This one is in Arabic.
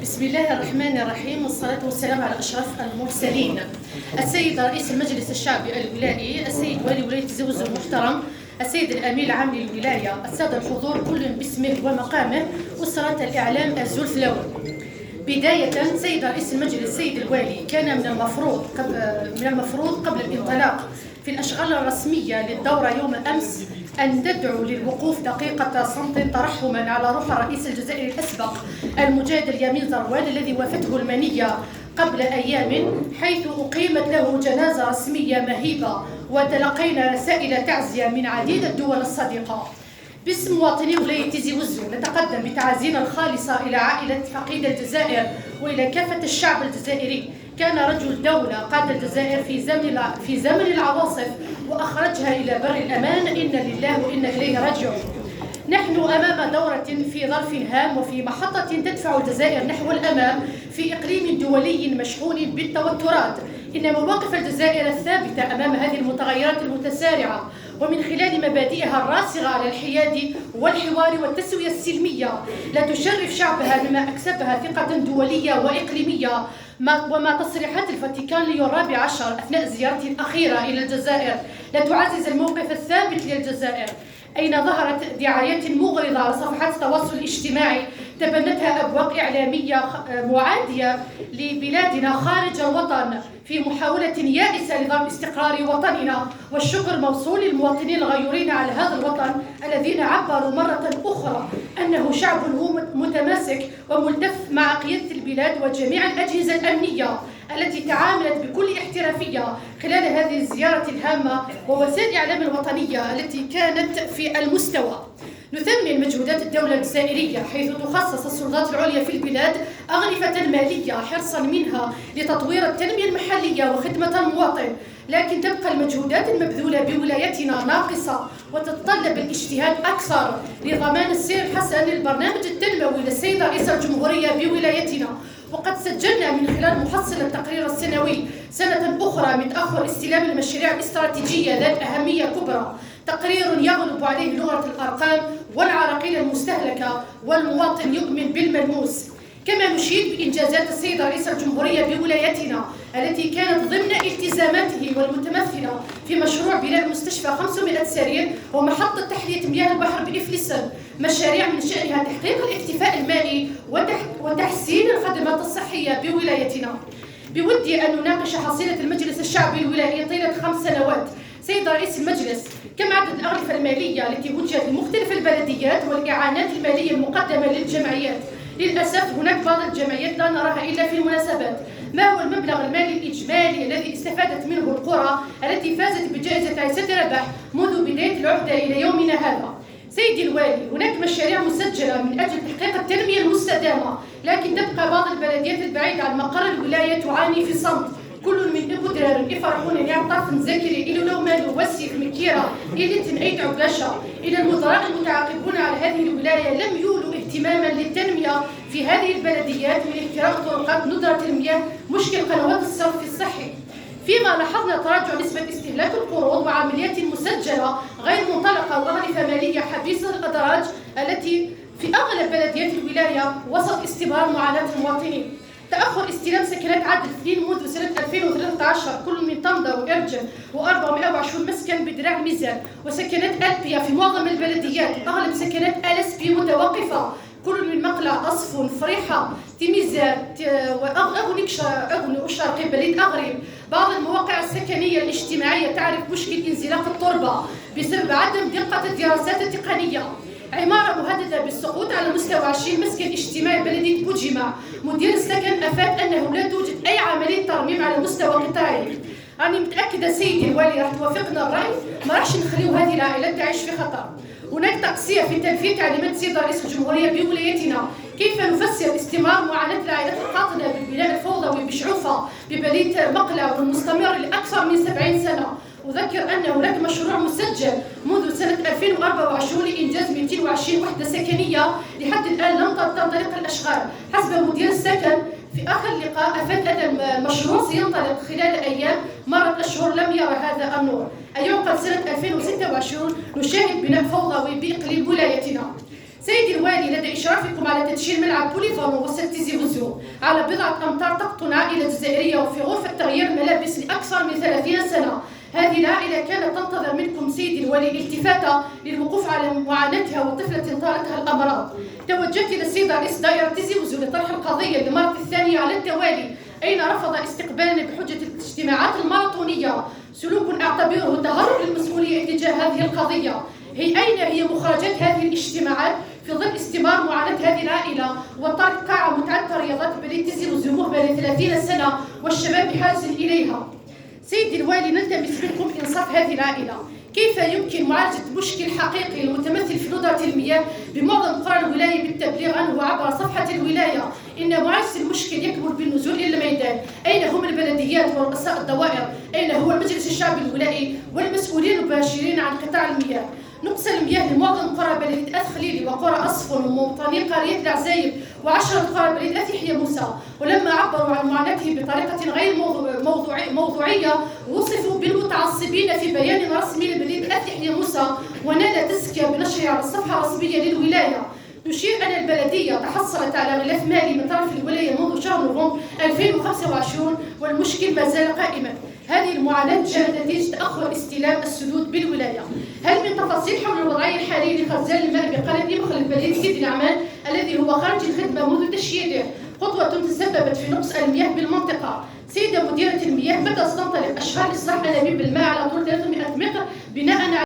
بسم الله الرحمن الرحيم، والصلاة والسلام على أشرف المرسلين. السيد رئيس المجلس الشعبي الولائي، السيد والي ولاية زوز المحترم، السيد الأمين العام للولاية، السادة الحضور كل باسمه ومقامه، أسرة الإعلام الزلف الأول. بداية سيد رئيس المجلس السيد الوالي، كان من المفروض قبل الانطلاق في الأشغال الرسمية للدورة يوم أمس أن ندعو للوقوف دقيقة صمت ترحما على روح الرئيس الجزائري الأسبق المجاهد اليمين زروان الذي وافته المنية قبل أيام، حيث أقيمت له جنازة رسمية مهيبة وتلقينا رسائل تعزية من عديد الدول الصديقة. باسم مواطني ولاية تيزي وزو نتقدم بتعازينا الخالصة إلى عائلة فقيد الجزائر وإلى كافة الشعب الجزائري. كان رجل دولة قاد الجزائر في زمن العواصف وأخرجها إلى بر الأمان. إنا لله وإنا إليه راجعون. نحن أمام دورة في ظرف هام وفي محطة تدفع الجزائر نحو الأمام في إقليم دولي مشحون بالتوترات. إن مواقف الجزائر الثابتة أمام هذه المتغيرات المتسارعة ومن خلال مبادئها الراسخة على الحياد والحوار والتسوية السلمية لا تشرف شعبها بما أكسبها ثقة دولية وإقليمية. وما تصريحات الفاتيكان ليو الرابع عشر أثناء زيارته الأخيرة إلى الجزائر لا تعزز الموقف الثابت للجزائر، أين ظهرت دعايات مغرضة على صفحات التواصل الاجتماعي تبنتها أبواق إعلامية معادية لبلادنا خارج الوطن في محاولة يائسة لضرب استقرار وطننا. والشكر موصول للمواطنين الغيورين على هذا الوطن الذين عبروا مرة أخرى أنه شعب متماسك وملتف مع قيادة البلاد وجميع الأجهزة الأمنية التي تعاملت بكل احترافية خلال هذه الزيارة الهامة ووسائل الإعلام الوطنية التي كانت في المستوى. نثمن مجهودات الدولة الجزائرية حيث تخصص السلطات العليا في البلاد أغلفة مالية حرصا منها لتطوير التنمية المحلية وخدمة المواطن، لكن تبقى المجهودات المبذولة بولايتنا ناقصة وتتطلب الاجتهاد أكثر لضمان السير الحسن للبرنامج التنموي للسيد رئيس الجمهورية بولايتنا. وقد سجلنا من خلال محصل التقرير السنوي سنة أخرى من تأخر استلام المشاريع الاستراتيجية ذات أهمية كبرى، تقرير يغلب عليه لغة الأرقام والعراقيل المستهلكة والمواطن يؤمن بالملموس. كما نشيد بإنجازات السيد رئيس الجمهورية بولايتنا التي كانت ضمن التزاماته والمتمثلة في مشروع بناء مستشفى 500 سرير ومحطة تحلية مياه البحر بإفلسن، مشاريع من شأنها تحقيق الاكتفاء المائي وتحسين الخدمات الصحية بولايتنا. بودي أن نناقش حصيلة المجلس الشعبي الولائي طيلة 5 سنوات. سيد رئيس المجلس، كم عدد الأغلفة المالية التي وجهت لمختلف البلديات والإعانات المالية المقدمة للجمعيات؟ للأسف هناك بعض الجمعيات لا نراها إلا في المناسبات. ما هو المبلغ المالي الإجمالي الذي استفادت منه القرى التي فازت بجائزة عيسى رباح منذ بداية العهدة إلى يومنا هذا؟ سيدي الوالي، هناك مشاريع مسجلة من أجل تحقيق التنمية المستدامة، لكن تبقى بعض البلديات البعيدة عن مقر الولاية تعاني في صمت. كل من إبودرار يفرحون يعطف زكري إلى لو مالو وسيف مكيرة إلى تنأيت عكاشة إلى المدراء المتعاقبون على هذه الولاية لم يولوا اهتماما للتنمية في هذه البلديات من احتراق طرقات ندرة المياه، مشكل قنوات الصرف الصحي. فيما لاحظنا تراجع نسبة استهلاك القروض وعمليات مسجلة غير منطلقة وأغلفة مالية حبيسة الأدراج التي في أغلب بلديات الولاية وسط استمرار معاناة المواطنين. تأخر استلام سكنات عدد اثنين منذ سنة 2013 كل من طنطا وإرجن و420 مسكن بدراع الميزان، وسكنات ألبيا في معظم البلديات، أغلب سكنات ألسبي متوقفة، كل من مقلع أصف فريحة تيميزار أغني الشرقي بليد أغرب. بعض المواقع السكنية الاجتماعية تعرف مشكل انزلاق التربة بسبب عدم دقة الدراسات التقنية. عمارة مهددة بالسقوط على مستوى 20 مسكن اجتماعي بلدية بوجمع. مدير السكن أفاد أنه لا توجد أي عملية ترميم على مستوى قطاعي. أنا متأكدة سيدي الوالي راح توافقنا الرأي، ما راحش نخليو هذه العائلات تعيش في خطر. هناك تقصير في تنفيذ تعليمات سيد رئيس الجمهورية بولايتنا. كيف نفسر استمرار معاناة العائلات القاطنة بالبناء الفوضوي بشعوفة ببلدية مقلع والمستمر لأكثر من 70 سنة؟ أذكر أن هناك مشروع مسجل منذ سنة 2024 لإنجاز 220 وحدة سكنية، لحد الآن لم تنطلق الأشغال. حسب مدير السكن في آخر لقاء أفاد أن المشروع سينطلق خلال أيام، مرت أشهر لم يرى هذا النور. أيعقد سنة 2026 نشاهد بناء فوضوي بإقليم ولايتنا. سيدي الوالي، لدى إشرافكم على تدشين ملعب بوليفالون وستيزي وزو على بضعة أمتار تقطن عائلة جزائرية وفي غرفة تغيير ملابس لأكثر من 30 سنة. هذه العائلة كانت تنتظر منكم سيدي الوالي الالتفاتة للوقوف على معاناتها وطفلة طالتها الأمراض. توجهت إلى السيد رئيس دائرة تيزي وزو لطرح القضية للمرة الثانية على التوالي، أين رفض استقبالنا بحجة الاجتماعات الماراثونية، سلوك أعتبره تهرب للمسؤولية اتجاه هذه القضية. أين هي مخرجات هذه الاجتماعات في ظل استمرار معاناة هذه العائلة وترك قاعة متعددة رياضات بلد تيزي وزو مهملة 30 سنة والشباب بحاجة إليها؟ سيدي الوالي، نلتمس منكم إنصاف هذه العائلة. كيف يمكن معالجة مشكل حقيقي المتمثل في ندرة المياه بمعظم قرى الولاية بالتبليغ عنه عبر صفحة الولاية؟ إن معالجة المشكل يكمن بالنزول إلى الميدان. أين هم البلديات ورؤساء الدوائر؟ أين هو المجلس الشعبي الولائي والمسؤولين المباشرين عن قطاع المياه؟ نقص المياه لمعظم قرى بلدية أثخليلي وقرى أصفن ومواطني قرية العزايب و10 قرى بلدية أثيحية موسى، ولما عبروا عن معاناتهم بطريقة غير موضوعية وصفوا بالمتعصبين في بيان رسمي لبلدية أثيحية موسى ونال تزكية بنشره على الصفحة الرسمية للولاية. نشير أن البلدية تحصلت على غلاف مالي من طرف الولاية منذ شهر نوفمبر 2025 والمشكل ما زال قائما. هذه المعاناة جاءت نتيجة تأخر استلام السدود بالولاية. هل من تفاصيل حول الوضعية الحالية لخزان الماء بقلب مخرج بلدية سيدي النعمان الذي هو خارج الخدمة منذ تشييده، خطوة تسببت في نقص المياه بالمنطقة؟ سيدة مديرة المياه، متى ستنطلق أشغال إصلاح أنابيب الماء على طول 300 متر بناء على